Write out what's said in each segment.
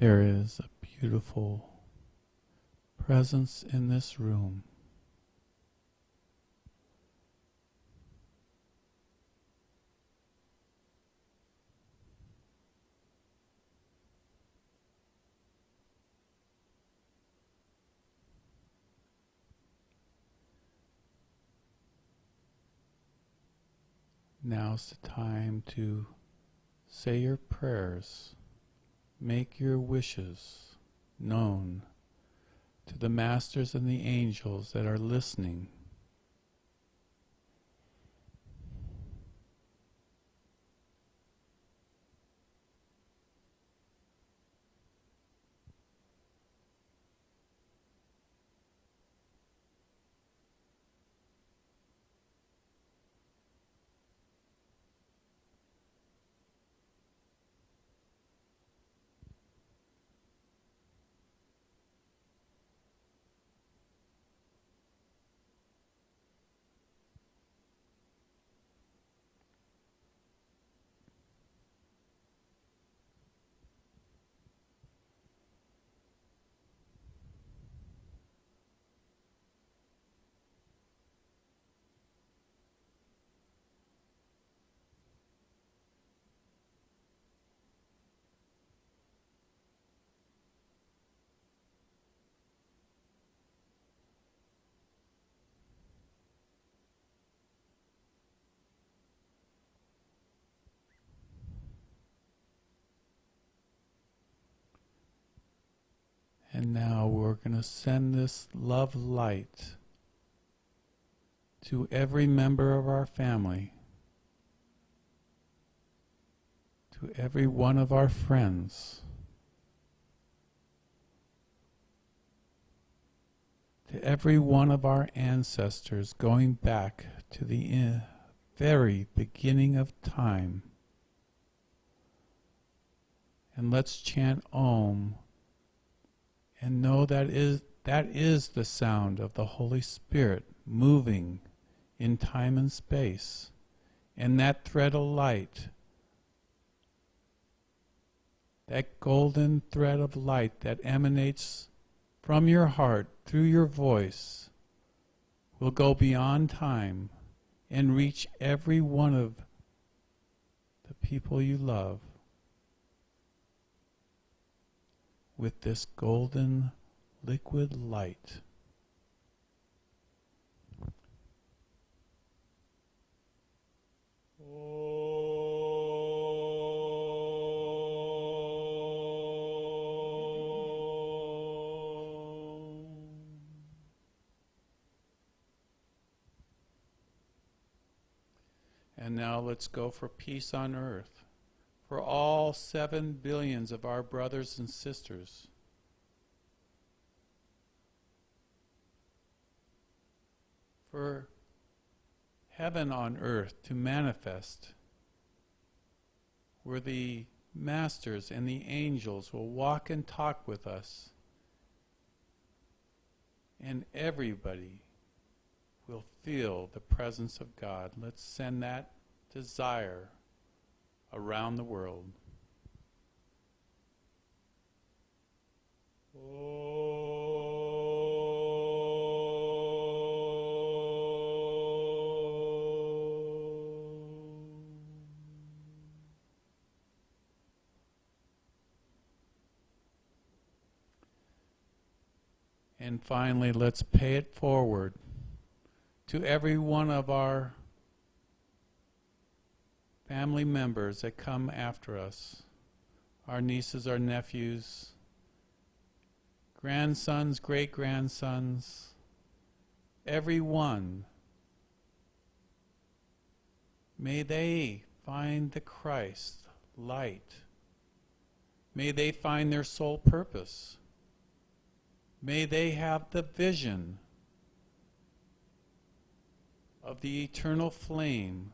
There is a beautiful presence in this room. Now's the time to say your prayers, make your wishes known to the masters and the angels that are listening. And now we're going to send this love light to every member of our family, to every one of our friends, to every one of our ancestors, going back to the very beginning of time. And let's chant Om and know that is the sound of the Holy Spirit moving in time and space. And that thread of light, that golden thread of light that emanates from your heart through your voice, will go beyond time and reach every one of the people you love with this golden liquid light. And now let's go for peace on earth, for all 7 billions of our brothers and sisters. For heaven on earth to manifest, where the masters and the angels will walk and talk with us, and everybody will feel the presence of God. Let's send that desire around the world. And finally, let's pay it forward to every one of our family members that come after us, our nieces, our nephews, grandsons, great-grandsons, everyone. May they find the Christ light. May they find their soul purpose. May they have the vision of the eternal flame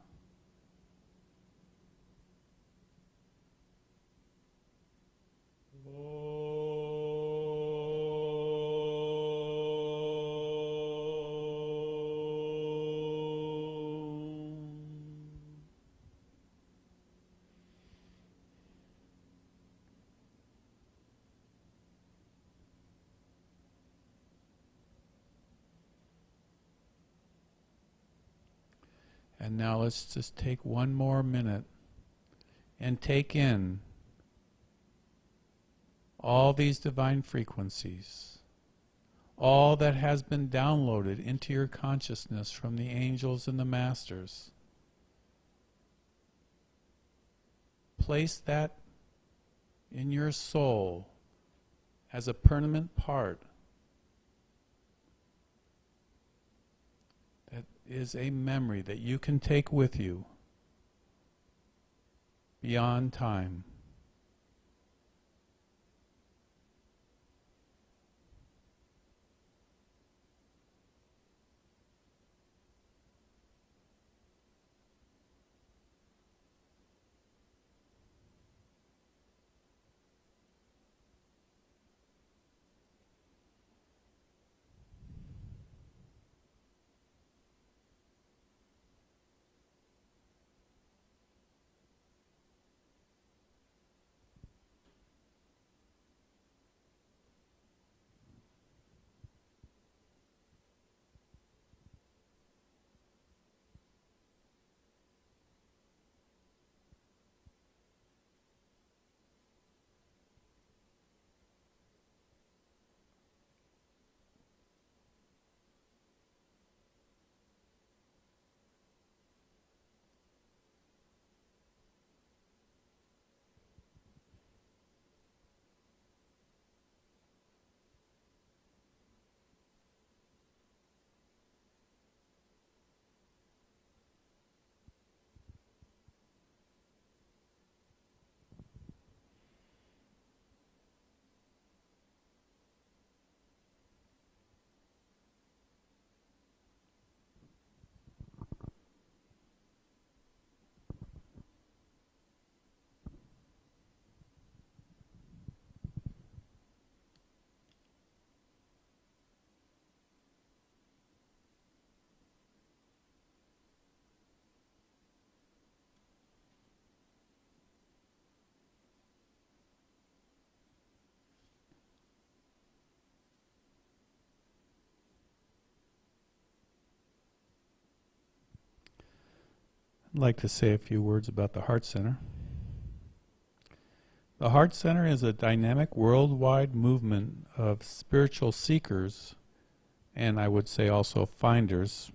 And now let's just take one more minute and take in all these divine frequencies, all that has been downloaded into your consciousness from the angels and the masters. Place that in your soul as a permanent part that is a memory that you can take with you beyond time. I'd like to say a few words about the Heart Center. The Heart Center is a dynamic worldwide movement of spiritual seekers, and I would say also finders,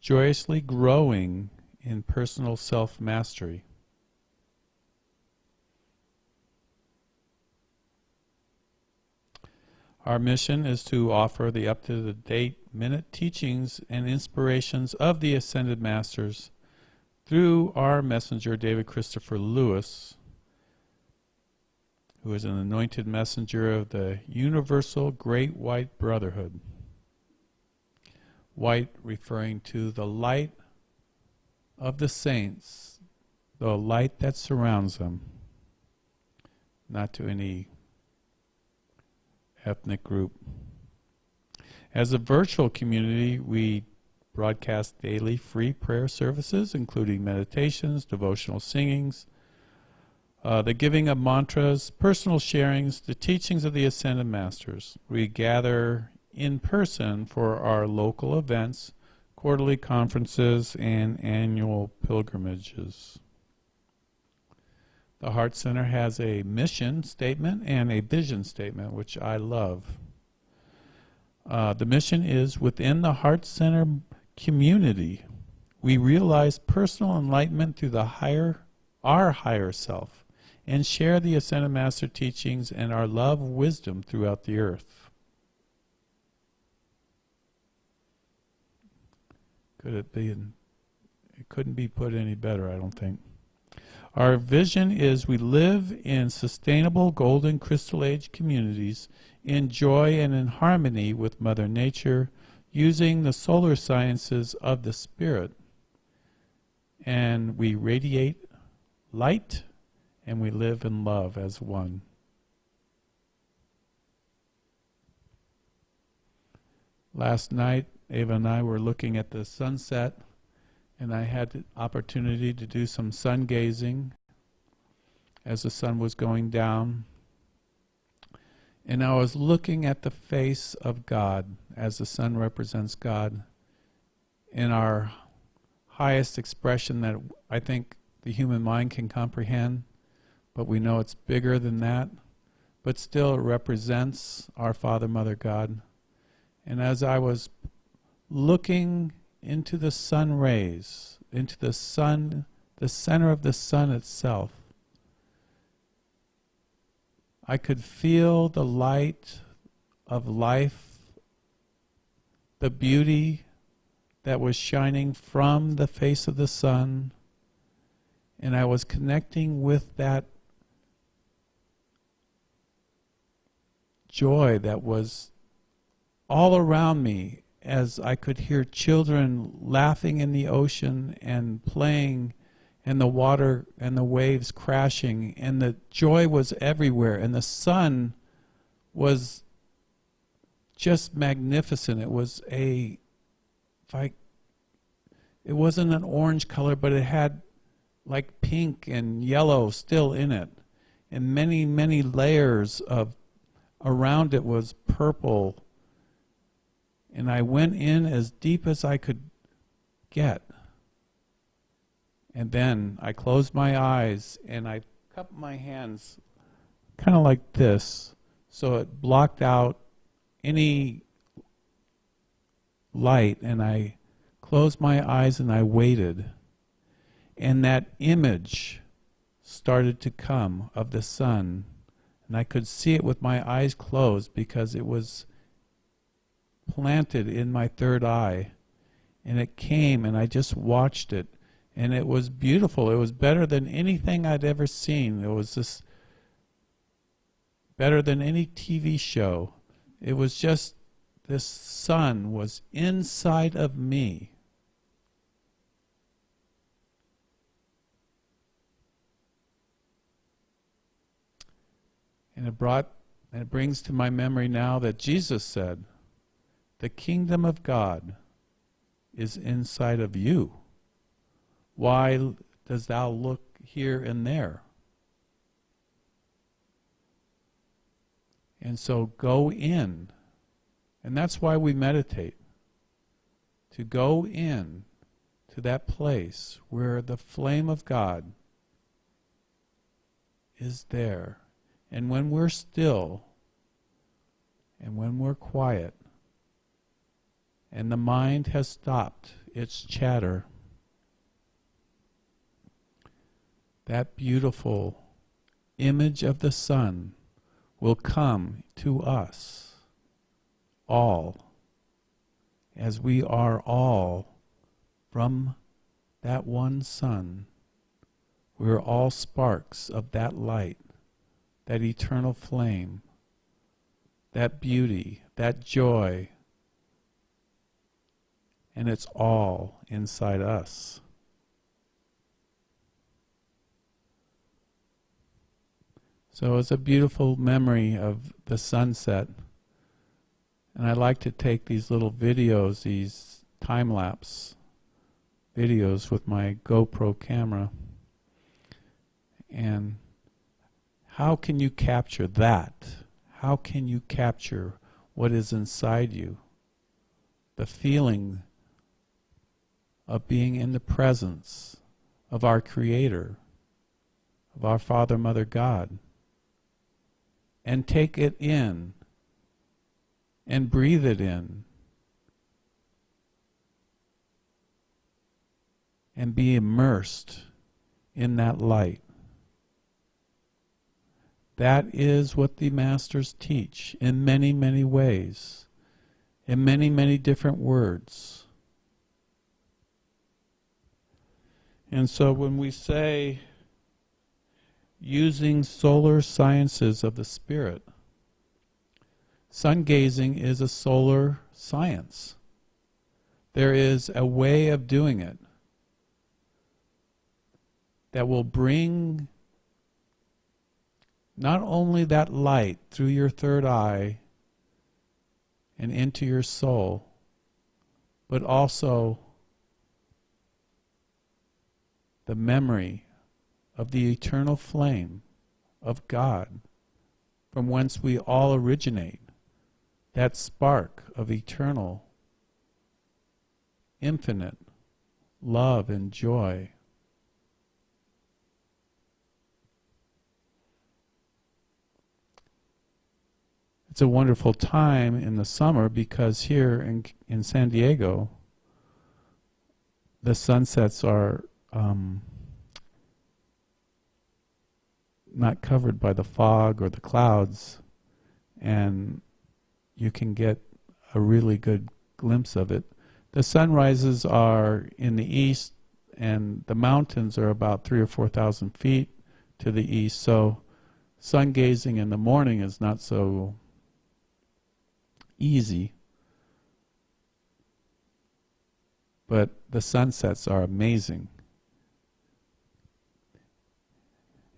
joyously growing in personal self-mastery. Our mission is to offer the up-to-the-date minute teachings and inspirations of the Ascended Masters through our messenger, David Christopher Lewis, who is an anointed messenger of the Universal Great White Brotherhood. White referring to the light of the saints, the light that surrounds them, not to any ethnic group. As a virtual community, we broadcast daily free prayer services, including meditations, devotional singings, the giving of mantras, personal sharings, the teachings of the Ascended Masters. We gather in person for our local events, quarterly conferences, and annual pilgrimages. The Heart Center has a mission statement and a vision statement, which I love. The mission is, within the Heart Center community, we realize personal enlightenment through our higher self, and share the Ascended Master teachings and our love wisdom throughout the earth. It couldn't be put any better, I don't think. Our vision is we live in sustainable golden crystal age communities in joy and in harmony with Mother Nature, using the solar sciences of the Spirit. And we radiate light, and we live in love as one. Last night, Ava and I were looking at the sunset, and I had the opportunity to do some sun gazing as the sun was going down. And I was looking at the face of God, as the sun represents God, in our highest expression that I think the human mind can comprehend, but we know it's bigger than that. But still it represents our Father, Mother, God. And as I was looking into the sun rays, into the sun, the center of the sun itself, I could feel the light of life, the beauty that was shining from the face of the sun, and I was connecting with that joy that was all around me, as I could hear children laughing in the ocean and playing, and the water and the waves crashing, and the joy was everywhere, and the sun was just magnificent. It was it wasn't an orange color, but it had like pink and yellow still in it, and many, many layers of around it was purple. And I went in as deep as I could get. And then I closed my eyes and I cupped my hands kind of like this, so it blocked out any light, and I closed my eyes and I waited. And that image started to come of the sun, and I could see it with my eyes closed because it was planted in my third eye. And it came and I just watched it, and it was beautiful. It was better than anything I'd ever seen. It was just better than any TV show. It was just, this sun was inside of me. And it brings to my memory now that Jesus said, the kingdom of God is inside of you. Why does thou look here and there? And so go in. And that's why we meditate. To go in to that place where the flame of God is there. And when we're still, and when we're quiet, and the mind has stopped its chatter, that beautiful image of the sun will come to us all, as we are all from that one sun. We're all sparks of that light, that eternal flame, that beauty, that joy, and it's all inside us. So it's a beautiful memory of the sunset. And I like to take these little videos, these time-lapse videos with my GoPro camera. And how can you capture that? How can you capture what is inside you? The feeling of being in the presence of our Creator, of our Father, Mother, God. And take it in and breathe it in and be immersed in that light. That is what the Masters teach in many, many ways, in many, many different words. And so when we say using solar sciences of the spirit, sun gazing is a solar science. There is a way of doing it that will bring not only that light through your third eye and into your soul, but also the memory of the eternal flame of God, from whence we all originate, that spark of eternal, infinite love and joy. It's a wonderful time in the summer because here in San Diego, the sunsets are not covered by the fog or the clouds, and you can get a really good glimpse of it. The sunrises are in the east, and the mountains are about 3,000 or 4,000 feet to the east, so sun gazing in the morning is not so easy, but the sunsets are amazing.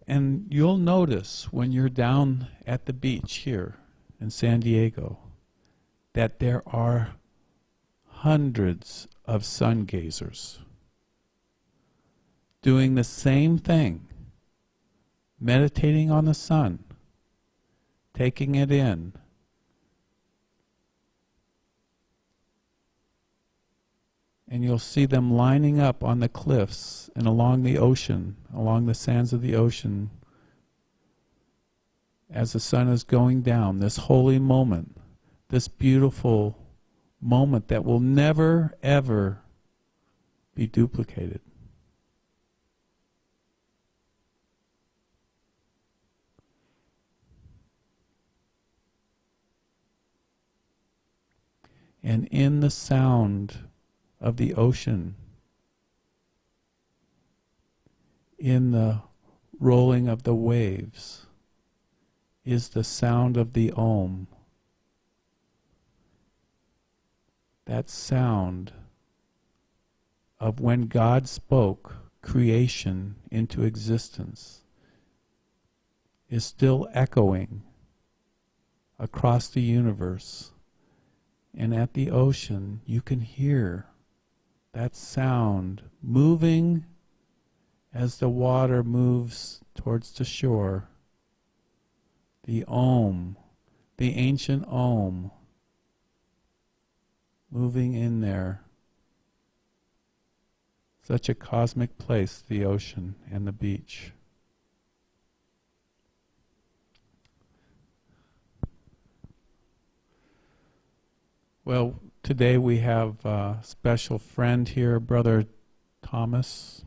And you'll notice when you're down at the beach here in San Diego that there are hundreds of sun gazers doing the same thing, meditating on the sun, taking it in. And you'll see them lining up on the cliffs and along the ocean, along the sands of the ocean, as the sun is going down, this holy moment, this beautiful moment that will never, ever be duplicated. And in the sound of the ocean, in the rolling of the waves, is the sound of the Om. That sound of when God spoke creation into existence is still echoing across the universe. And at the ocean, you can hear that sound moving as the water moves towards the shore. The Om, the ancient Om, moving in there. Such a cosmic place, the ocean and the beach. Well, today we have a special friend here, Brother Thomas.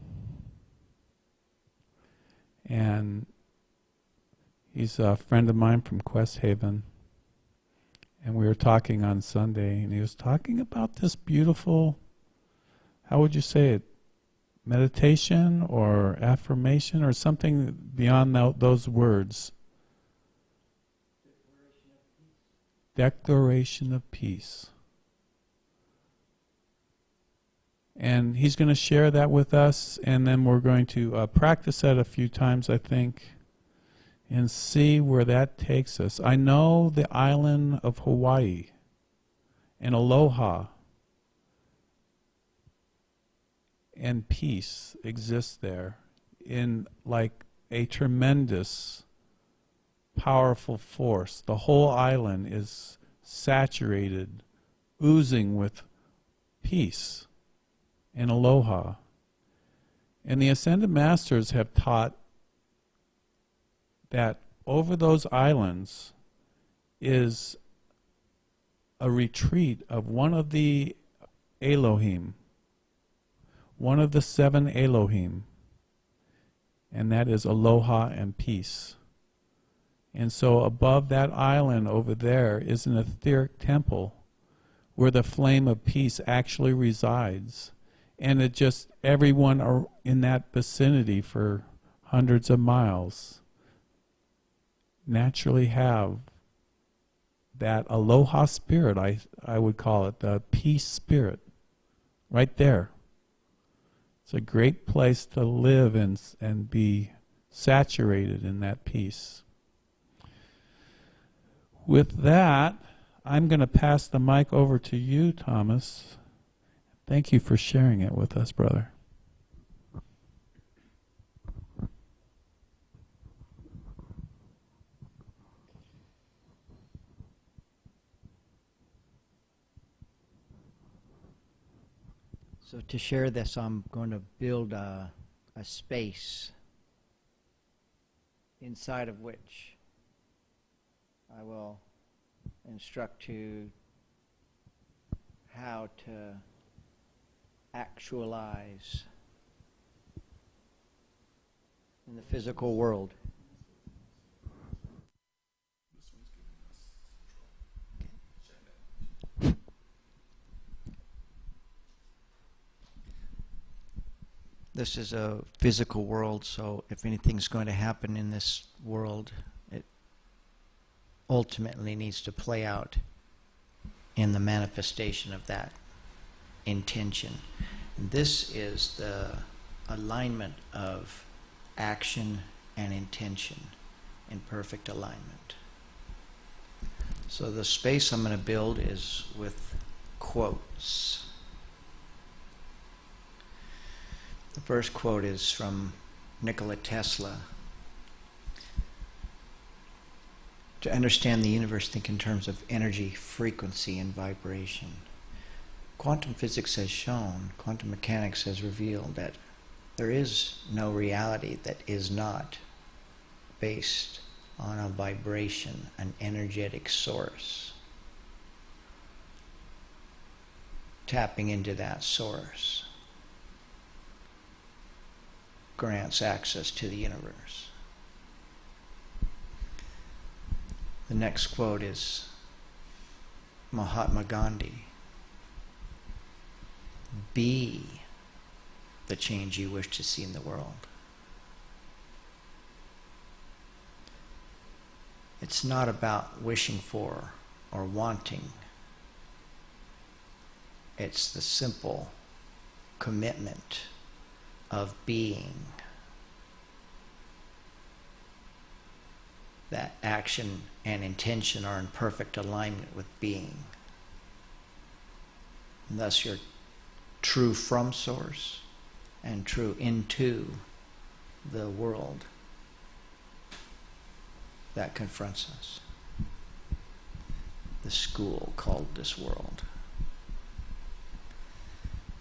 And he's a friend of mine from Quest Haven. And we were talking on Sunday, and he was talking about this beautiful, how would you say it, meditation or affirmation or something beyond those words. Declaration of peace. And he's going to share that with us, and then we're going to practice that a few times, I think, and see where that takes us. I know the island of Hawaii and aloha and peace exists there in like a tremendous powerful force. The whole island is saturated, oozing with peace and aloha. And the Ascended Masters have taught that over those islands is a retreat of one of the Elohim, one of the 7 Elohim, and that is aloha and peace. And so above that island over there is an etheric temple where the flame of peace actually resides. And it just, everyone are in that vicinity for hundreds of miles naturally have that aloha spirit, I would call it, the peace spirit, right there. It's a great place to live and be saturated in that peace. With that, I'm going to pass the mic over to you, Thomas. Thank you for sharing it with us, brother. So to share this, I'm going to build a space inside of which I will instruct you how to actualize in the physical world. This is a physical world, so if anything's going to happen in this world, it ultimately needs to play out in the manifestation of that intention. And this is the alignment of action and intention in perfect alignment. So the space I'm going to build is with quotes. The first quote is from Nikola Tesla. To understand the universe, think in terms of energy, frequency, and vibration. Quantum physics has shown, quantum mechanics has revealed that there is no reality that is not based on a vibration, an energetic source. Tapping into that source grants access to the universe. The next quote is Mahatma Gandhi. Be the change you wish to see in the world. It's not about wishing for or wanting. It's the simple commitment of being. That action and intention are in perfect alignment with being. And thus you're true from source and true into the world that confronts us. The school called this world.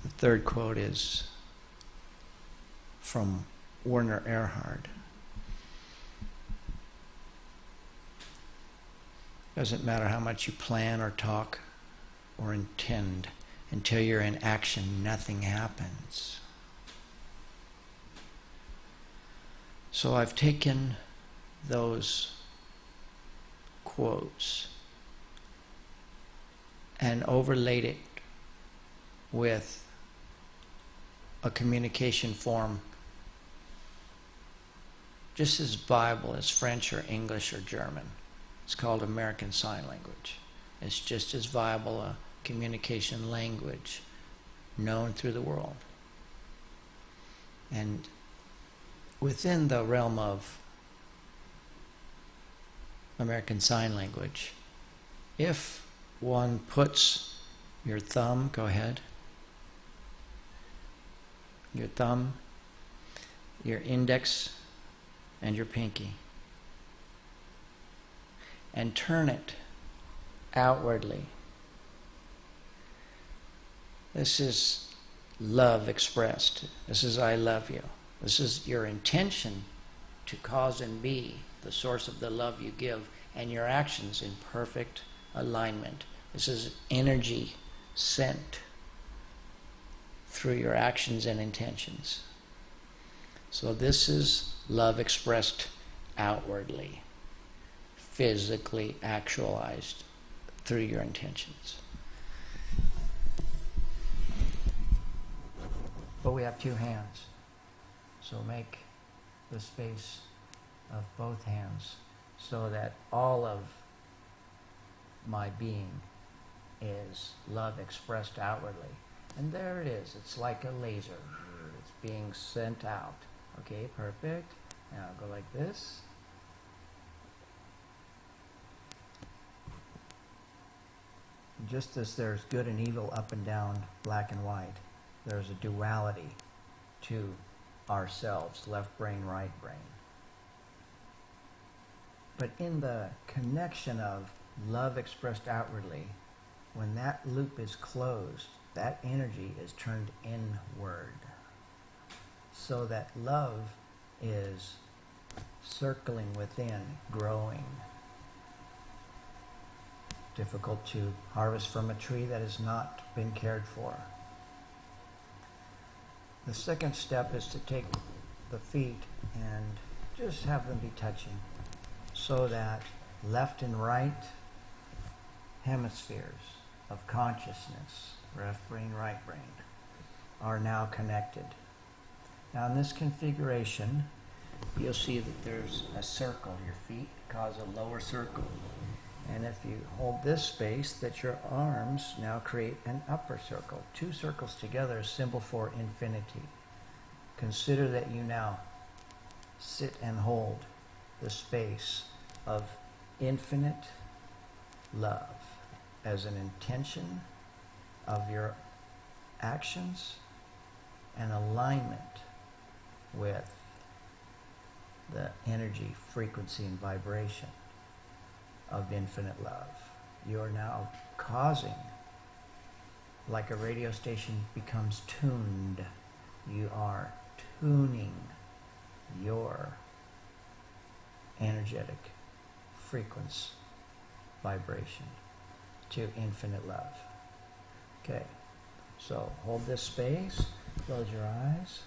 The third quote is from Werner Erhard. Doesn't matter how much you plan or talk or intend, until you're in action, nothing happens. So I've taken those quotes and overlaid it with a communication form just as viable as French or English or German. It's called American Sign Language. It's just as viable a communication language known through the world. And within the realm of American Sign Language, if one puts your thumb, go ahead, your thumb, your index, and your pinky, and turn it outwardly. This is love expressed. This is I love you. This is your intention to cause and be the source of the love you give, and your actions in perfect alignment. This is energy sent through your actions and intentions. So this is love expressed outwardly, physically actualized through your intentions. But we have two hands. So make the space of both hands so that all of my being is love expressed outwardly. And there it is. It's like a laser. It's being sent out. Okay, perfect. Now go like this. Just as there's good and evil, up and down, black and white, there's a duality to ourselves, left brain, right brain. But in the connection of love expressed outwardly, when that loop is closed, that energy is turned inward. So that love is circling within, growing. Difficult to harvest from a tree that has not been cared for. The second step is to take the feet and just have them be touching so that left and right hemispheres of consciousness, left brain, right brain, are now connected. Now in this configuration, you'll see that there's a circle. Your feet cause a lower circle. And if you hold this space, that your arms now create an upper circle. Two circles together is symbol for infinity. Consider that you now sit and hold the space of infinite love as an intention of your actions and alignment with the energy, frequency, and vibration of infinite love. You are now causing, like a radio station becomes tuned, you are tuning your energetic frequency, vibration to infinite love. Okay, so hold this space, close your eyes,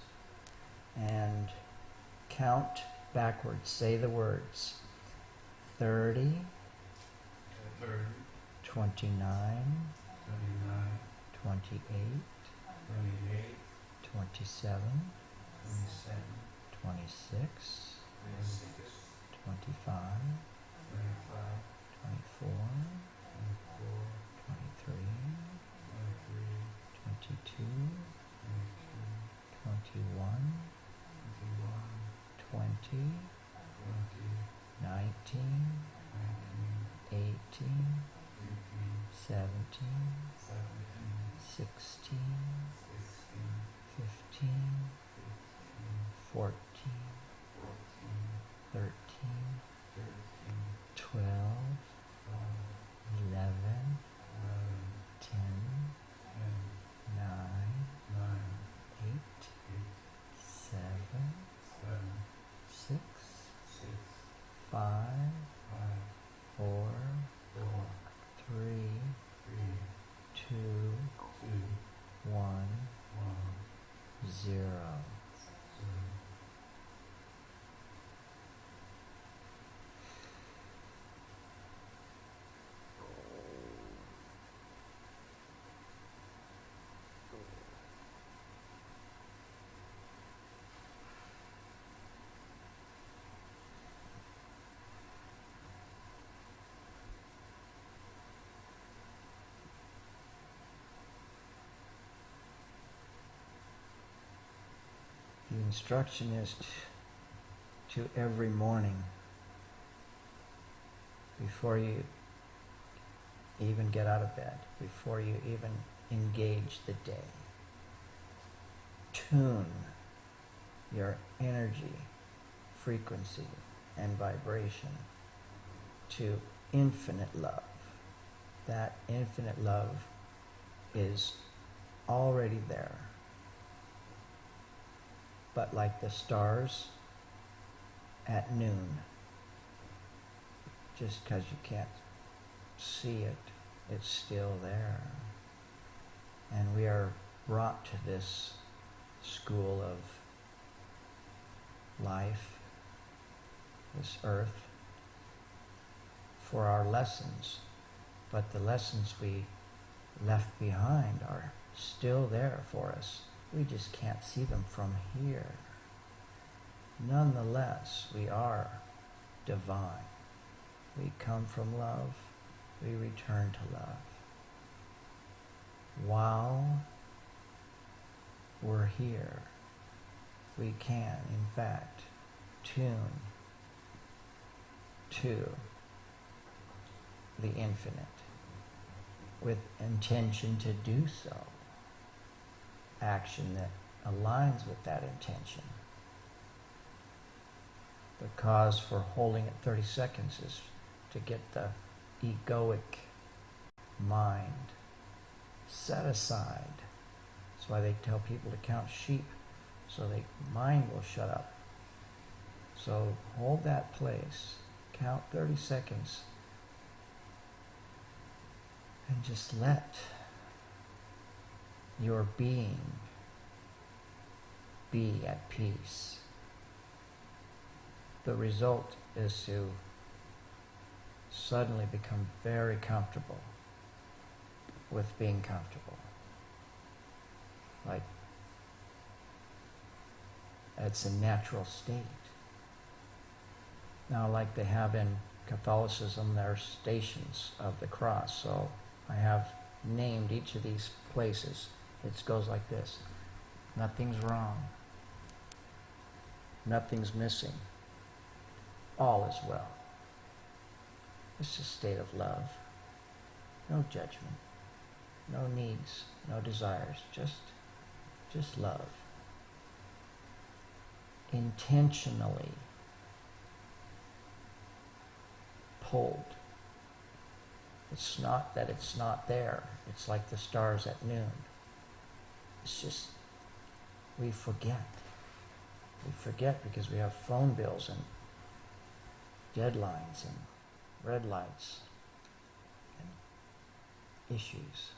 and count backwards. Say the words 30, 29, 28, 27, 26, 25, 24, 23, 22, 21, 20, 19, 18, 17, 16, 15, 14, 13, 12, 11, 10, 9, 8, 7, 6, 5, 4, 3, 2, 1, 0. The instruction is to every morning, before you even get out of bed, before you even engage the day, tune your energy, frequency, and vibration to infinite love. That infinite love is already there. But like the stars at noon, just because you can't see it, it's still there. And we are brought to this school of life, this earth, for our lessons. But the lessons we left behind are still there for us. We just can't see them from here. Nonetheless, we are divine. We come from love. We return to love. While we're here, we can, in fact, tune to the infinite with intention to do so. Action that aligns with that intention. The cause for holding it 30 seconds is to get the egoic mind set aside. That's why they tell people to count sheep, so their mind will shut up. So hold that place, count 30 seconds, and just let your being be at peace. The result is to suddenly become very comfortable with being comfortable. Like, it's a natural state. Now, like they have in Catholicism, there are stations of the cross. So I have named each of these places. It goes like this. Nothing's wrong. Nothing's missing. All is well. It's a state of love. No judgment. No needs. No desires. Just love. Intentionally pulled. It's not that it's not there. It's like the stars at noon. It's just, we forget. We forget because we have phone bills and deadlines and red lights and issues.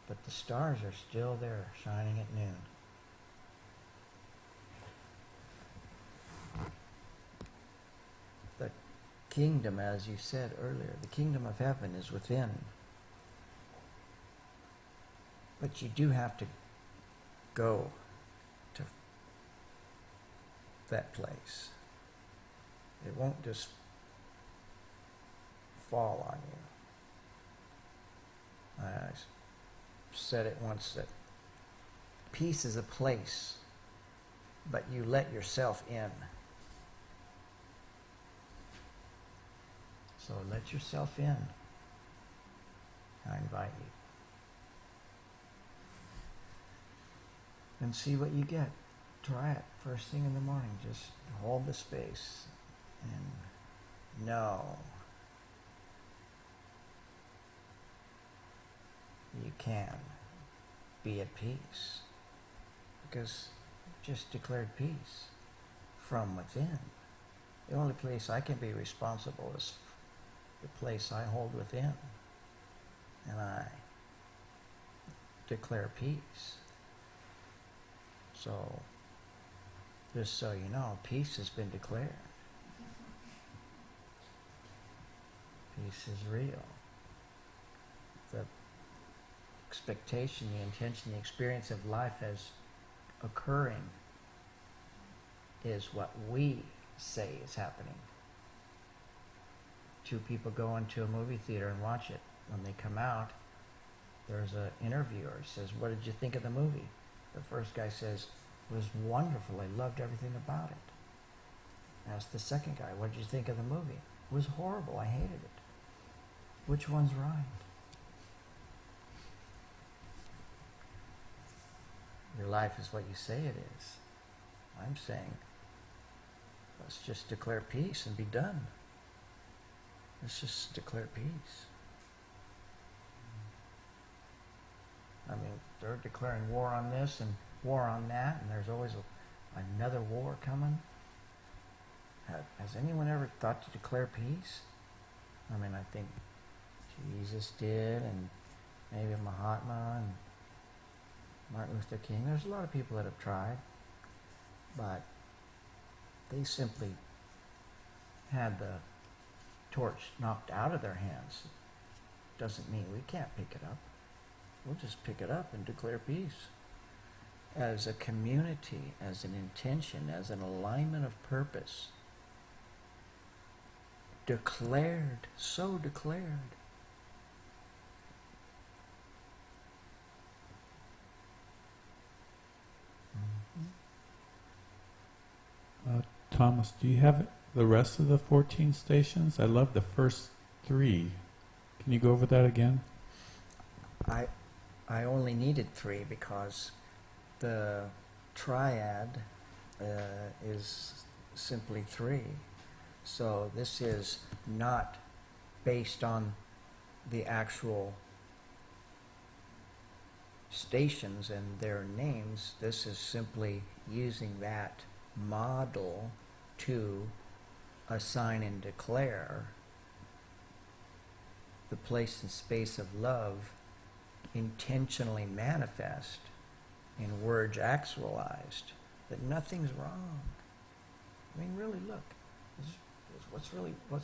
But the stars are still there, shining at noon. The kingdom, as you said earlier, the kingdom of heaven is within. But you do have to go to that place. It won't just fall on you. I said it once that peace is a place, but you let yourself in. So let yourself in. I invite you. And see what you get. Try it first thing in the morning. Just hold the space and know you can be at peace, because you've just declared peace from within. The only place I can be responsible is the place I hold within, and I declare peace. So, just so you know, peace has been declared. Peace is real. The expectation, the intention, the experience of life as occurring is what we say is happening. Two people go into a movie theater and watch it. When they come out, there's an interviewer who says, "What did you think of the movie?" The first guy says, "It was wonderful. I loved everything about it." Ask the second guy, "What did you think of the movie?" "It was horrible. I hated it." Which one's right? Your life is what you say it is. I'm saying, let's just declare peace and be done. Let's just declare peace. I mean, they're declaring war on this and war on that, and there's always another war coming. Has anyone ever thought to declare peace? I mean, I think Jesus did, and maybe Mahatma and Martin Luther King. There's a lot of people that have tried, but they simply had the torch knocked out of their hands. Doesn't mean we can't pick it up. We'll just pick it up and declare peace. As a community, as an intention, as an alignment of purpose. Declared, so declared. Thomas, do you have the rest of the 14 stations? I love the first 3. Can you go over that again? I only needed 3 because the triad is simply 3. So this is not based on the actual stations and their names. This is simply using that model to assign and declare the place and space of love intentionally manifest in words actualized, that nothing's wrong. I mean, really, look. What's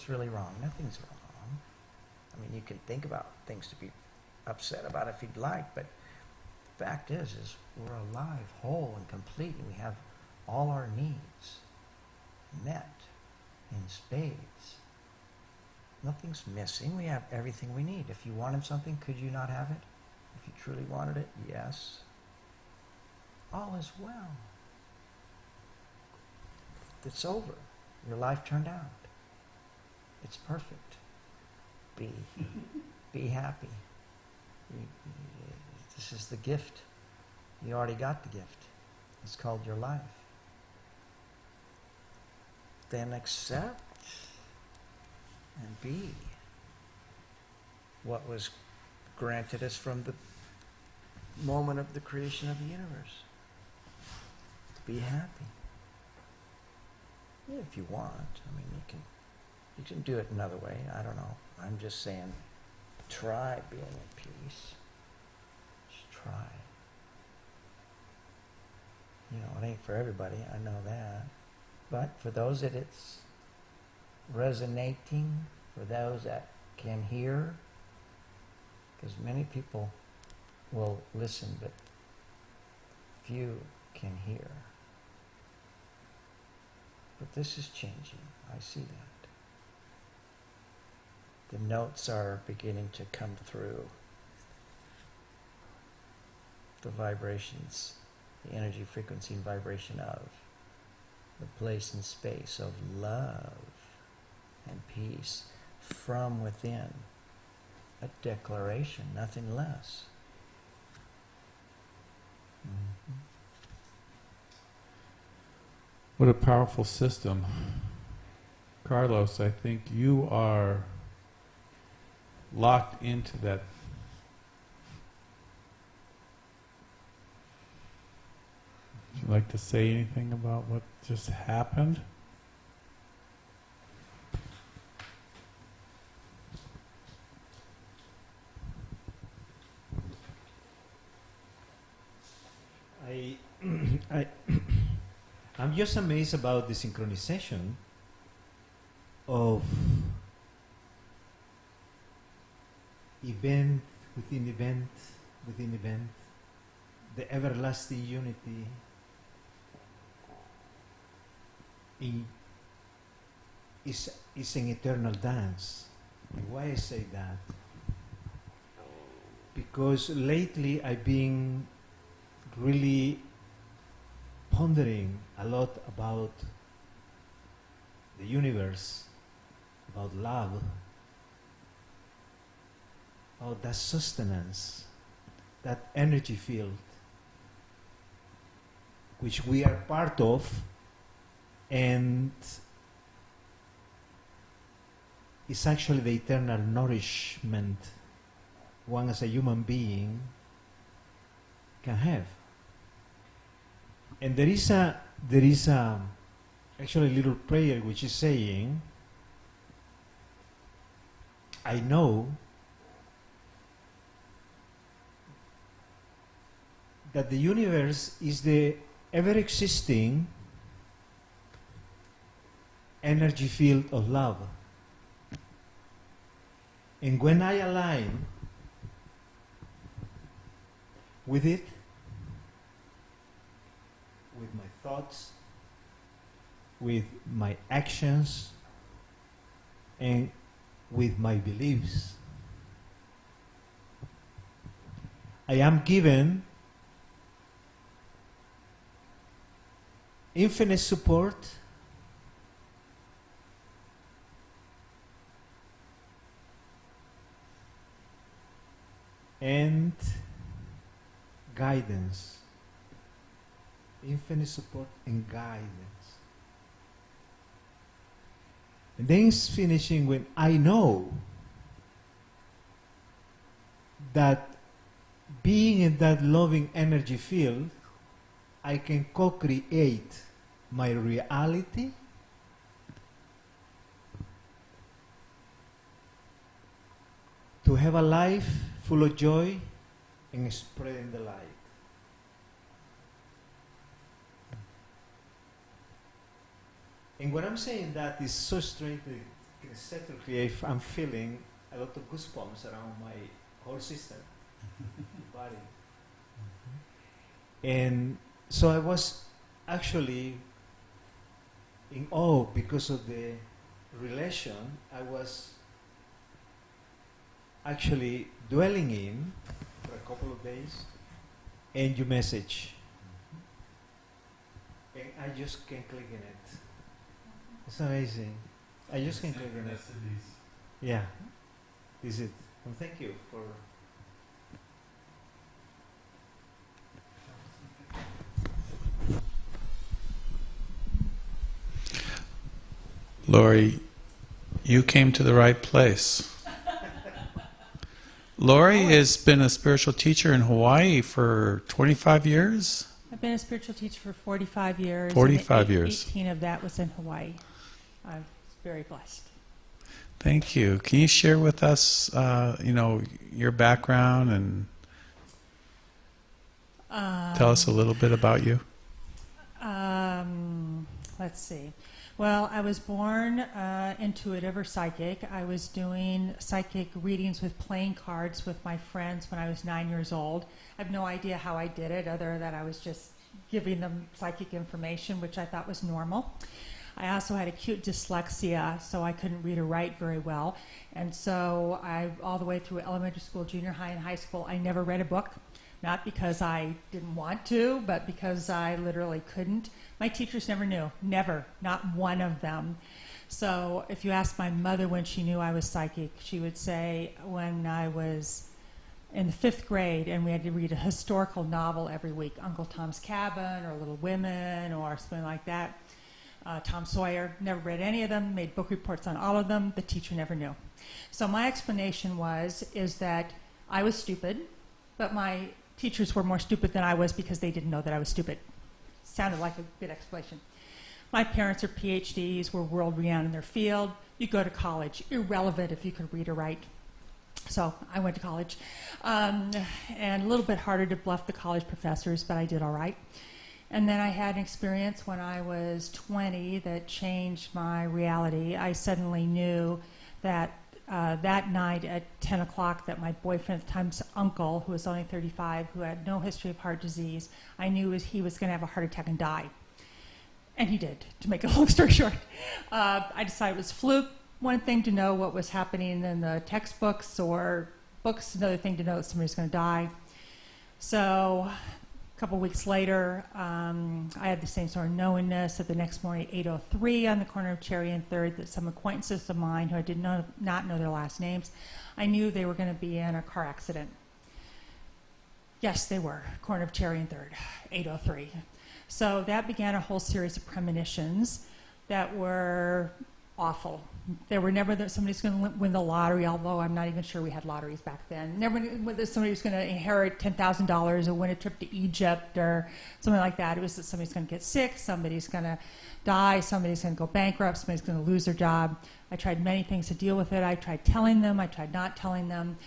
really wrong? Nothing's wrong. I mean, you can think about things to be upset about if you'd like, but the fact is we're alive, whole, and complete, and we have all our needs met in spades. Nothing's missing. We have everything we need. If you wanted something, could you not have it? If you truly wanted it, yes. All is well. It's over. Your life turned out. It's perfect. Be happy. This is the gift. You already got the gift. It's called your life. Then accept and be what was granted us from the moment of the creation of the universe. Be happy. Yeah, if you want. I mean, you can do it another way. I don't know. I'm just saying, try being at peace. Just try. You know, it ain't for everybody. I know that. But for those that it's resonating, for those that can hear, because many people will listen, but few can hear. But this is changing. I see that. The notes are beginning to come through. The vibrations, the energy, frequency, and vibration of the place and space of love and peace from within. A declaration, nothing less. Mm-hmm. What a powerful system. Carlos, I think you are locked into that. Would you like to say anything about what just happened? I'm just amazed about the synchronization of event within event within event, the everlasting unity is an eternal dance. And why I say that? Because lately I've been really pondering a lot about the universe, about love, about that sustenance, that energy field, which we are part of, and is actually the eternal nourishment one as a human being can have. And there is actually a little prayer which is saying, I know that the universe is the ever-existing energy field of love. And when I align with it, with my thoughts, with my actions, and with my beliefs, I am given infinite support and guidance. Infinite support and guidance. And then it's finishing when I know that being in that loving energy field, I can co-create my reality to have a life full of joy and spreading the light. And when I'm saying that, it's so strange that kinesthetically I'm feeling a lot of goosebumps around my whole system, body. And so I was actually in awe because of the relation I was actually dwelling in for a couple of days, and you message. And I just can click in it. It's amazing. I just can click in it. Yeah. Is it? And thank you for. Lori, you came to the right place. Lori has been a spiritual teacher in Hawaii for 25 years. I've been a spiritual teacher for 45 years. 45 and years. 18 of that was in Hawaii. I was very blessed. Thank you. Can you share with us, your background and tell us a little bit about you? Let's see. Well, I was born intuitive or psychic. I was doing psychic readings with playing cards with my friends when I was 9 years old. I have no idea how I did it, other than I was just giving them psychic information, which I thought was normal. I also had acute dyslexia, so I couldn't read or write very well. And so all the way through elementary school, junior high, and high school, I never read a book. Not because I didn't want to, but because I literally couldn't. My teachers never knew. Never. Not one of them. So if you ask my mother when she knew I was psychic, she would say when I was in the 5th grade and we had to read a historical novel every week, Uncle Tom's Cabin or Little Women or something like that. Tom Sawyer, never read any of them, made book reports on all of them. The teacher never knew. So my explanation is that I was stupid, but my teachers were more stupid than I was because they didn't know that I was stupid. Sounded like a good explanation. My parents are PhDs, were world renowned in their field. You go to college, irrelevant if you could read or write. So I went to college. And a little bit harder to bluff the college professors, but I did all right. And then I had an experience when I was 20 that changed my reality. I suddenly knew that that night at 10 o'clock that my boyfriend at the time's uncle, who was only 35, who had no history of heart disease, I knew he was going to have a heart attack and die. And he did, to make a long story short. I decided it was fluke. One thing to know what was happening in the textbooks or books, another thing to know that somebody's going to die. So a couple weeks later, I had the same sort of knowingness that the next morning at 8:03 on the corner of Cherry and 3rd that some acquaintances of mine who I did not know their last names, I knew they were going to be in a car accident. Yes, they were. Corner of Cherry and 3rd, 8:03. So that began a whole series of premonitions that were awful. There were never that somebody's going to win the lottery, although I'm not even sure we had lotteries back then. Never that somebody was going to inherit $10,000 or win a trip to Egypt or something like that. It was that somebody's going to get sick, somebody's going to die, somebody's going to go bankrupt, somebody's going to lose their job. I tried many things to deal with it. I tried telling them, I tried not telling them.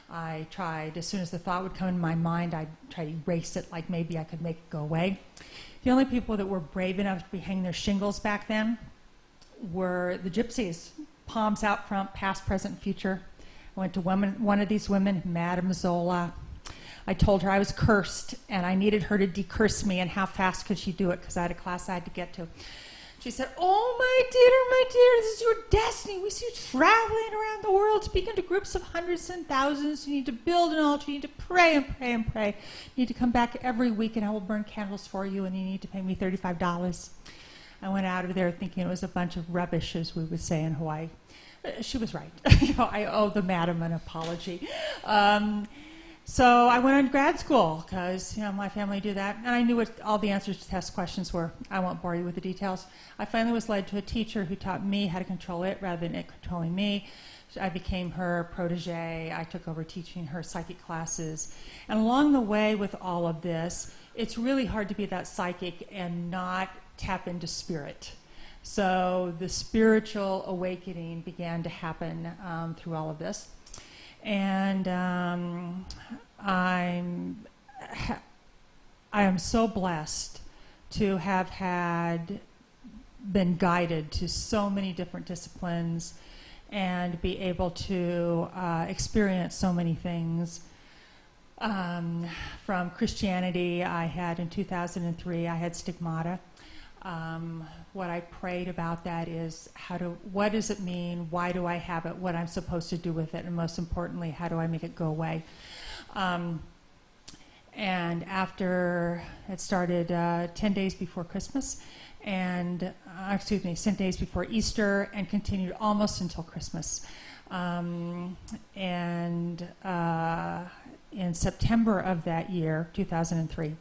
I tried, as soon as the thought would come in my mind, I'd try to erase it like maybe I could make it go away. The only people that were brave enough to be hanging their shingles back then were the gypsies, palms out front, past, present, future. I went to one of these women, Madame Zola. I told her I was cursed and I needed her to decurse me, and how fast could she do it because I had a class I had to get to. She said, "Oh, my dear, this is your destiny. We see you traveling around the world, speaking to groups of hundreds and thousands. You need to build an altar. You need to pray and pray and pray. You need to come back every week and I will burn candles for you, and you need to pay me $35. I went out of there thinking it was a bunch of rubbish, as we would say in Hawaii. She was right. I owe the madam an apology. So I went on grad school because, my family do that. And I knew what all the answers to test questions were. I won't bore you with the details. I finally was led to a teacher who taught me how to control it rather than it controlling me. I became her protege. I took over teaching her psychic classes. And along the way with all of this, it's really hard to be that psychic and not tap into spirit. So the spiritual awakening began to happen through all of this. And I am so blessed to have been guided to so many different disciplines and be able to experience so many things. From Christianity, I had in 2003, I had stigmata. What I prayed about that is what does it mean? Why do I have it? What I'm supposed to do with it? And most importantly, how do I make it go away? And after it started 10 days before Christmas, and 10 days before Easter, and continued almost until Christmas. In September of that year, 2003,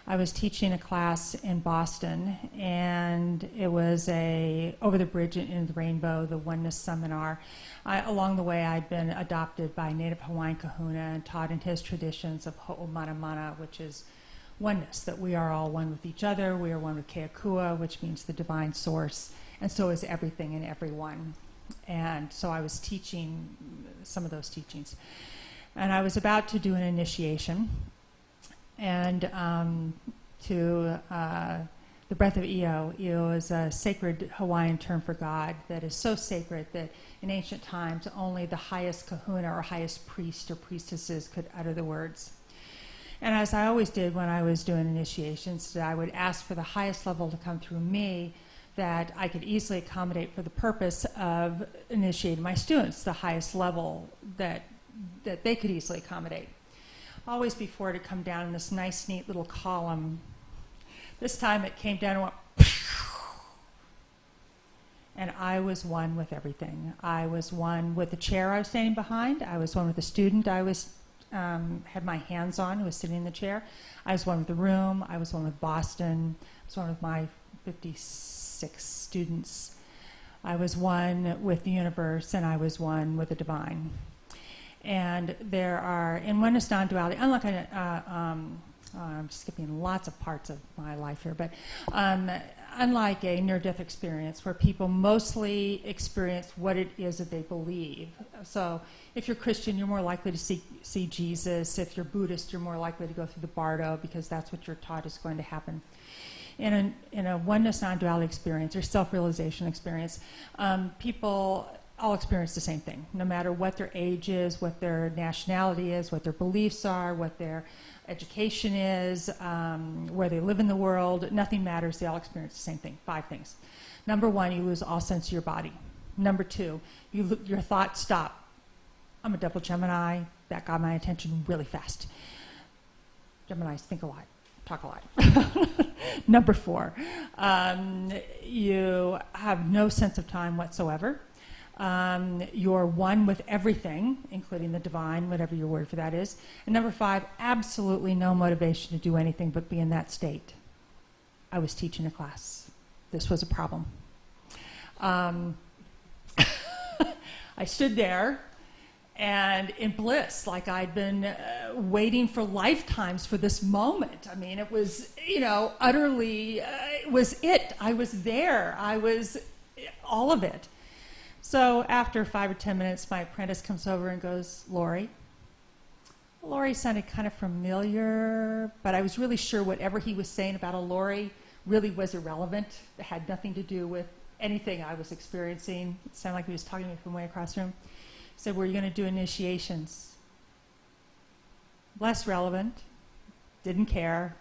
I was teaching a class in Boston, and it was a Over the Bridge in the Rainbow, the Oneness Seminar. Along the way, I'd been adopted by Native Hawaiian Kahuna and taught in his traditions of Ho'omanamana, which is oneness, that we are all one with each other. We are one with Keakua, which means the divine source, and so is everything and everyone. And so I was teaching some of those teachings. And I was about to do an initiation, and to the breath of Io. Io is a sacred Hawaiian term for God that is so sacred that in ancient times only the highest kahuna or highest priest or priestesses could utter the words. And as I always did when I was doing initiations, I would ask for the highest level to come through me that I could easily accommodate for the purpose of initiating my students, the highest level that they could easily accommodate. Always before it had come down in this nice, neat little column. This time it came down and went, and I was one with everything. I was one with the chair I was standing behind. I was one with the student I was had my hands on, who was sitting in the chair. I was one with the room. I was one with Boston. I was one with my 56 students. I was one with the universe, and I was one with the divine. And there are, in oneness non-duality, unlike I'm skipping lots of parts of my life here, but unlike a near-death experience where people mostly experience what it is that they believe. So if you're Christian, you're more likely to see Jesus. If you're Buddhist, you're more likely to go through the Bardo because that's what you're taught is going to happen. In a oneness non-duality experience or self-realization experience, people all experience the same thing, no matter what their age is, what their nationality is, what their beliefs are, what their education is, where they live in the world. Nothing matters. They all experience the same thing. 5 things. Number 1, you lose all sense of your body. Number 2, your thoughts stop. I'm a double Gemini. That got my attention really fast. Geminis think a lot, talk a lot. Number 4, you have no sense of time whatsoever. You're one with everything, including the divine, whatever your word for that is. And number 5, absolutely no motivation to do anything but be in that state. I was teaching a class. This was a problem. I stood there and in bliss, like I'd been waiting for lifetimes for this moment. I mean, it was, utterly, it was it. I was there. I was all of it. So after 5 or 10 minutes, my apprentice comes over and goes, Lori sounded kind of familiar, but I was really sure whatever he was saying about a Lori really was irrelevant. It had nothing to do with anything I was experiencing. It sounded like he was talking to me from way across the room. He said, were you going to do initiations? Less relevant. Didn't care.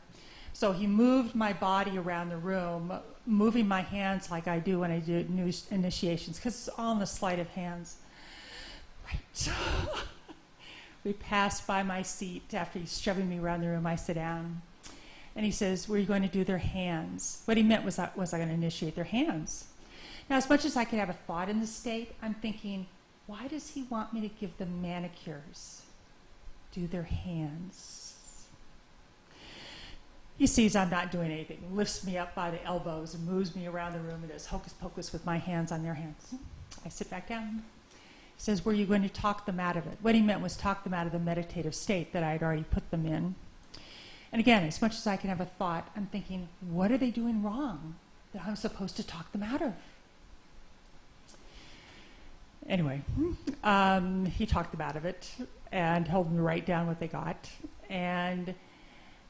So he moved my body around the room, moving my hands like I do when I do new initiations, because it's all in the sleight of hands. Right. We passed by my seat. After he's shoving me around the room, I sit down. And he says, were you going to do their hands? What he meant was I going to initiate their hands. Now, as much as I could have a thought in this state, I'm thinking, why does he want me to give them manicures? do their hands. He sees I'm not doing anything, lifts me up by the elbows and moves me around the room and does hocus pocus with my hands on their hands. I sit back down. He says, were you going to talk them out of it? What he meant was talk them out of the meditative state that I had already put them in. And again, as much as I can have a thought, I'm thinking, what are they doing wrong that I'm supposed to talk them out of? Anyway, he talked them out of it and told them to write down what they got. And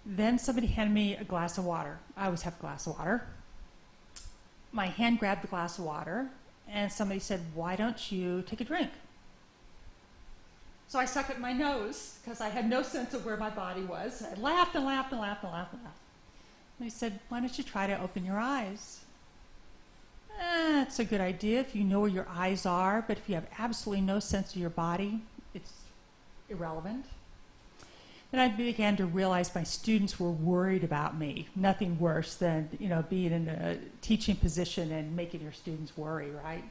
then somebody handed me a glass of water. I always have a glass of water. My hand grabbed the glass of water, and somebody said, why don't you take a drink? So I stuck it in my nose because I had no sense of where my body was. I laughed and laughed and laughed and laughed and laughed. And he said, why don't you try to open your eyes? It's a good idea if you know where your eyes are, but if you have absolutely no sense of your body, it's irrelevant. Then I began to realize my students were worried about me. Nothing worse than, being in a teaching position and making your students worry, right?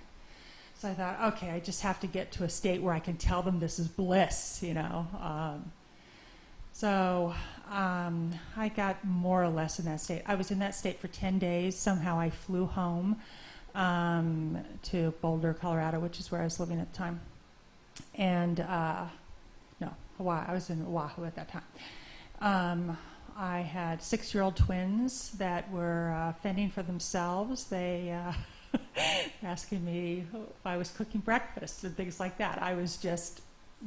So I thought, okay, I just have to get to a state where I can tell them this is bliss, So I got more or less in that state. I was in that state for 10 days. Somehow I flew home to Boulder, Colorado, which is where I was living at the time. And, Hawaii. I was in Oahu at that time. I had 6-year-old twins that were fending for themselves. They asking me if I was cooking breakfast and things like that. I was just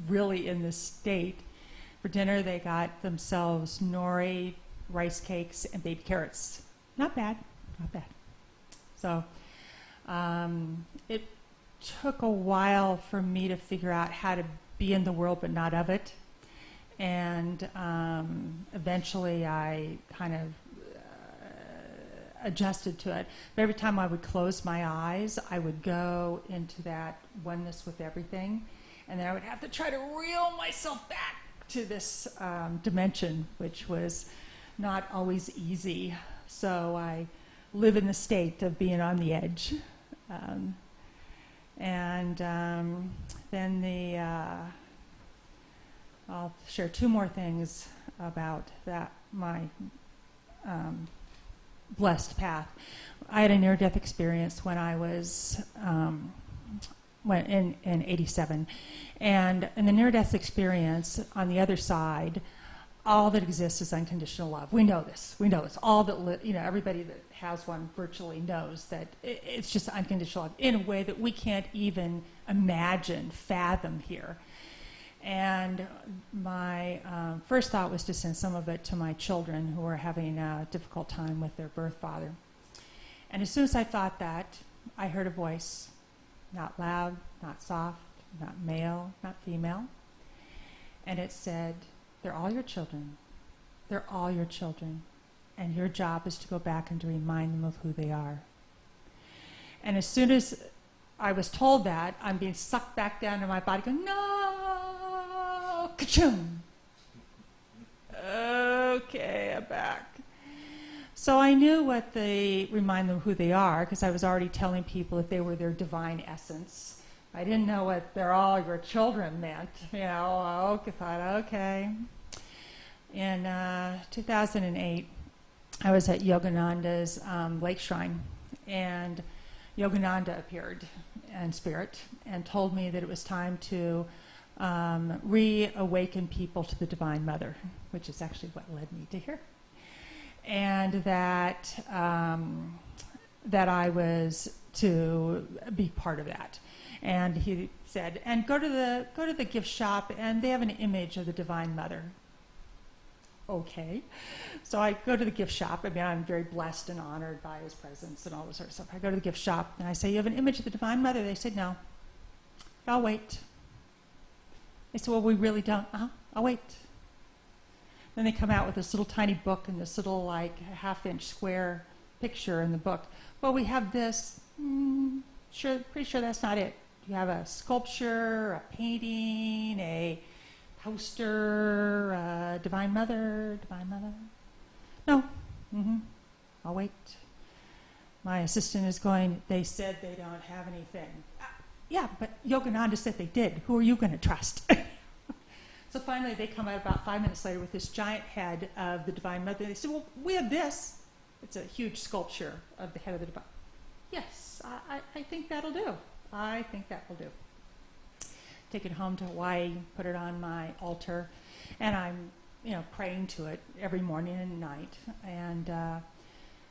really in this state. For dinner, they got themselves nori, rice cakes, and baby carrots. Not bad, not bad. So it took a while for me to figure out how to be in the world but not of it. And eventually I kind of adjusted to it. But every time I would close my eyes, I would go into that oneness with everything. And then I would have to try to reel myself back to this dimension, which was not always easy. So I live in the state of being on the edge. Then I'll share 2 more things about that, my blessed path. I had a near-death experience when I was in 87. And in the near-death experience, on the other side, all that exists is unconditional love. We know this. We know this. All that, everybody that has one virtually knows that it's just unconditional love in a way that we can't even imagine, fathom here. And my first thought was to send some of it to my children who were having a difficult time with their birth father. And as soon as I thought that, I heard a voice, not loud, not soft, not male, not female. And it said, they're all your children. They're all your children. And your job is to go back and to remind them of who they are. And as soon as I was told that, I'm being sucked back down to my body, going, no, ka-choom. Okay, I'm back. So I knew what they remind them who they are, because I was already telling people that they were their divine essence. I didn't know what they're all your children meant. I thought, okay. In 2008, I was at Yogananda's lake shrine, and Yogananda appeared in spirit and told me that it was time to reawaken people to the Divine Mother, which is actually what led me to here. And that I was to be part of that. And he said, and go to the gift shop, and they have an image of the Divine Mother. Okay. So I go to the gift shop. I mean, I'm very blessed and honored by his presence and all this sort of stuff. I go to the gift shop, and I say, you have an image of the Divine Mother? They said, no. I'll wait. They said, well, we really don't. I'll wait. Then they come out with this little tiny book and this little, like, half-inch square picture in the book. Well, we have this. Pretty sure that's not it. You have a sculpture, a painting, a poster, Divine Mother. No. I'll wait. My assistant is going, they said they don't have anything. Yeah, but Yogananda said they did. Who are you going to trust? So finally, they come out about 5 minutes later with this giant head of the Divine Mother. They said, well, we have this. It's a huge sculpture of the head of the Divine. Yes, I think that'll do. I think that will do. Take it home to Hawaii, put it on my altar, and I'm, praying to it every morning and night. And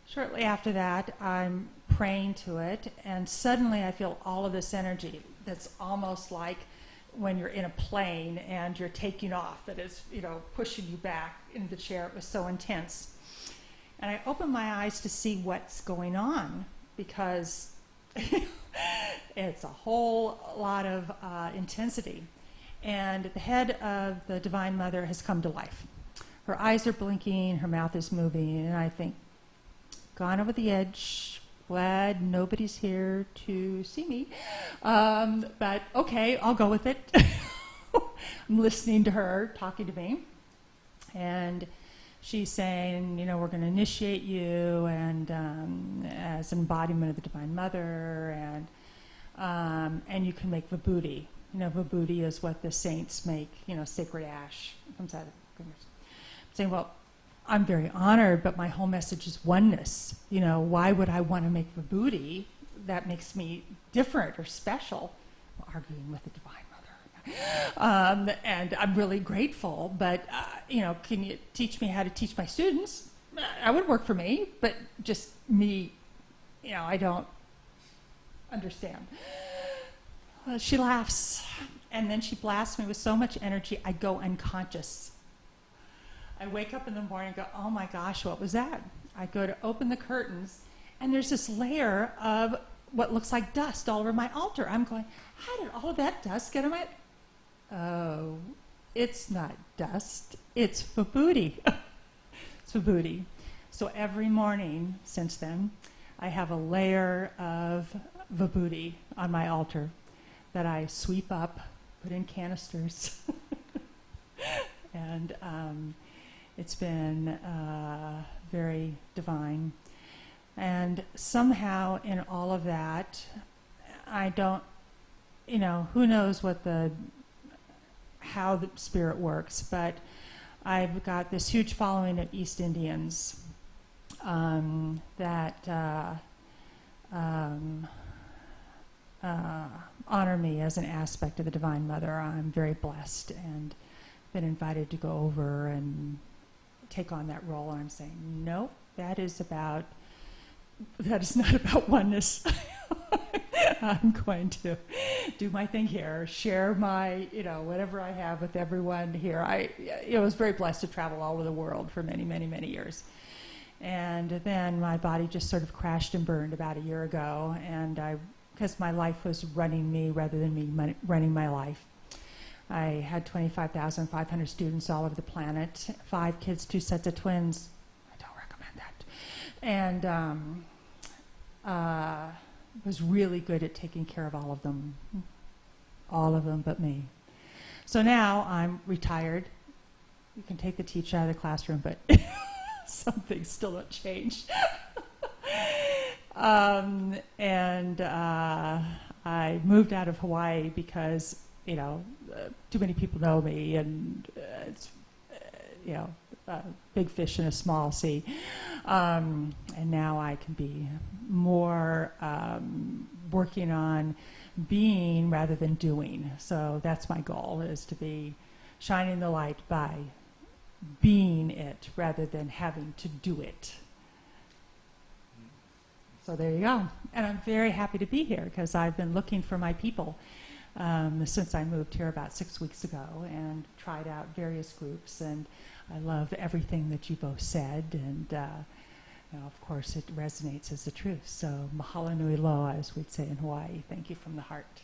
shortly after that, I'm praying to it, and suddenly I feel all of this energy that's almost like when you're in a plane and you're taking off, that is, pushing you back into the chair. It was so intense. And I opened my eyes to see what's going on, because it's a whole lot of intensity. And the head of the Divine Mother has come to life. Her eyes are blinking, her mouth is moving, and I think, gone over the edge. Glad nobody's here to see me. But okay, I'll go with it. I'm listening to her, talking to me. And she's saying, we're going to initiate you and as an embodiment of the Divine Mother, and you can make vibhuti. Vibhuti is what the saints make, sacred ash. It comes out of fingers. I'm saying, well, I'm very honored, but my whole message is oneness. Why would I want to make vibhuti? That makes me different or special. I'm arguing with the Divine Mother. And I'm really grateful, but, can you teach me how to teach my students? That would work for me, but just me, I don't understand. She laughs, and then she blasts me with so much energy, I go unconscious. I wake up in the morning and go, oh my gosh, what was that? I go to open the curtains, and there's this layer of what looks like dust all over my altar. I'm going, how did all of that dust get on my... Oh, it's not dust. It's vibhuti. It's vibhuti. So every morning since then, I have a layer of vibhuti on my altar that I sweep up, put in canisters. And it's been very divine. And somehow in all of that, I don't, who knows how the spirit works, but I've got this huge following of East Indians that honor me as an aspect of the Divine Mother. I'm very blessed and been invited to go over and take on that role. And I'm saying, no, that is not about oneness. I'm going to do my thing here, share my, whatever I have with everyone here. I was very blessed to travel all over the world for many, many, many years. And then my body just sort of crashed and burned about a year ago, and because my life was running me rather than me running my life. I had 25,500 students all over the planet, 5 kids, 2 sets of twins. I don't recommend that. And was really good at taking care of all of them but me. So now I'm retired. You can take the teacher out of the classroom, but some things still don't change. I moved out of Hawaii because, too many people know me, and it's, big fish in a small sea. And now I can be more working on being rather than doing. So that's my goal, is to be shining the light by being it rather than having to do it. So there you go. And I'm very happy to be here because I've been looking for my people since I moved here about 6 weeks ago and tried out various groups. And I love everything that you both said. And, of course, it resonates as the truth. So mahalo nui loa, as we'd say in Hawaii. Thank you from the heart.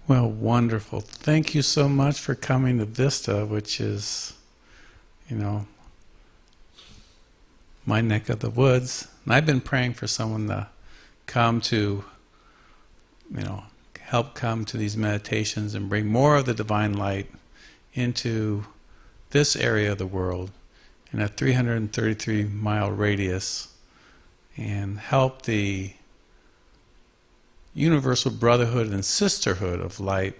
Well, wonderful. Thank you so much for coming to Vista, which is, my neck of the woods. And I've been praying for someone to come to, help come to these meditations and bring more of the divine light into this area of the world in a 333-mile radius and help the universal brotherhood and sisterhood of light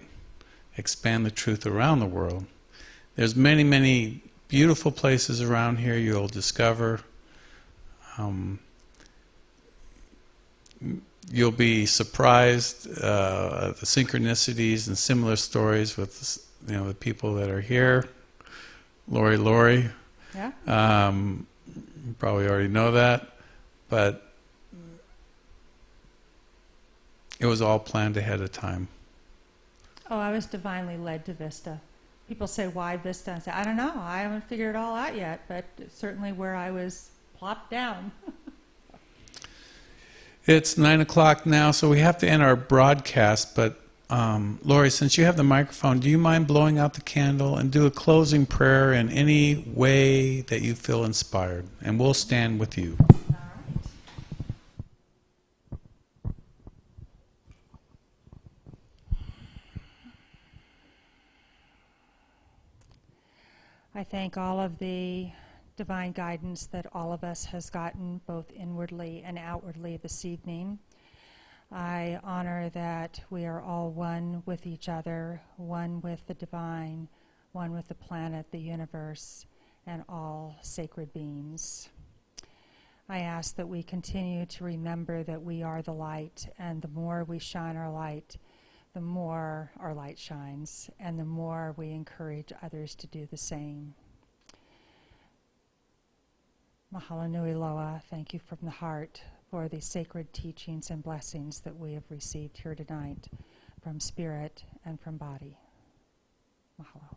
expand the truth around the world. There's many, many beautiful places around here you'll discover. You'll be surprised at the synchronicities and similar stories with, the people that are here. Lori. Yeah. You probably already know that, but it was all planned ahead of time. Oh, I was divinely led to Vista. People say, why Vista? I say, I don't know. I haven't figured it all out yet, but it's certainly where I was plopped down. It's 9 o'clock now, so we have to end our broadcast, but Lori, since you have the microphone, do you mind blowing out the candle and do a closing prayer in any way that you feel inspired? And we'll stand with you. I thank all of the divine guidance that all of us has gotten, both inwardly and outwardly this evening. I honor that we are all one with each other, one with the divine, one with the planet, the universe, and all sacred beings. I ask that we continue to remember that we are the light, and the more we shine our light, the more our light shines, and the more we encourage others to do the same. Mahalo nui loa, thank you from the heart for the sacred teachings and blessings that we have received here tonight from spirit and from body. Mahalo.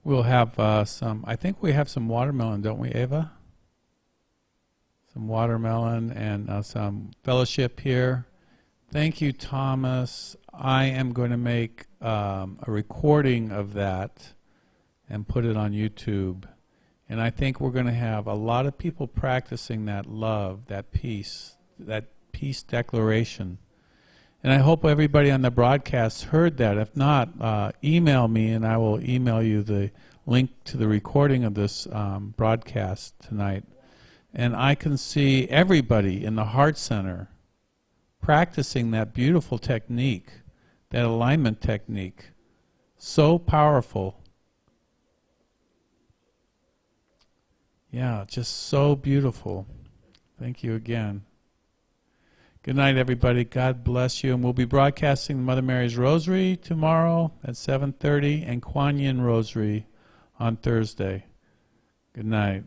We'll have I think we have some watermelon, don't we, Ava? Some watermelon and some fellowship here. Thank you, Thomas. I am going to make a recording of that and put it on YouTube. And I think we're going to have a lot of people practicing that love, that peace declaration. And I hope everybody on the broadcast heard that. If not, email me and I will email you the link to the recording of this broadcast tonight. And I can see everybody in the Heart Center practicing that beautiful technique, that alignment technique. So powerful. Yeah, just so beautiful. Thank you again. Good night, everybody. God bless you. And we'll be broadcasting Mother Mary's Rosary tomorrow at 7:30 and Kuan Yin Rosary on Thursday. Good night.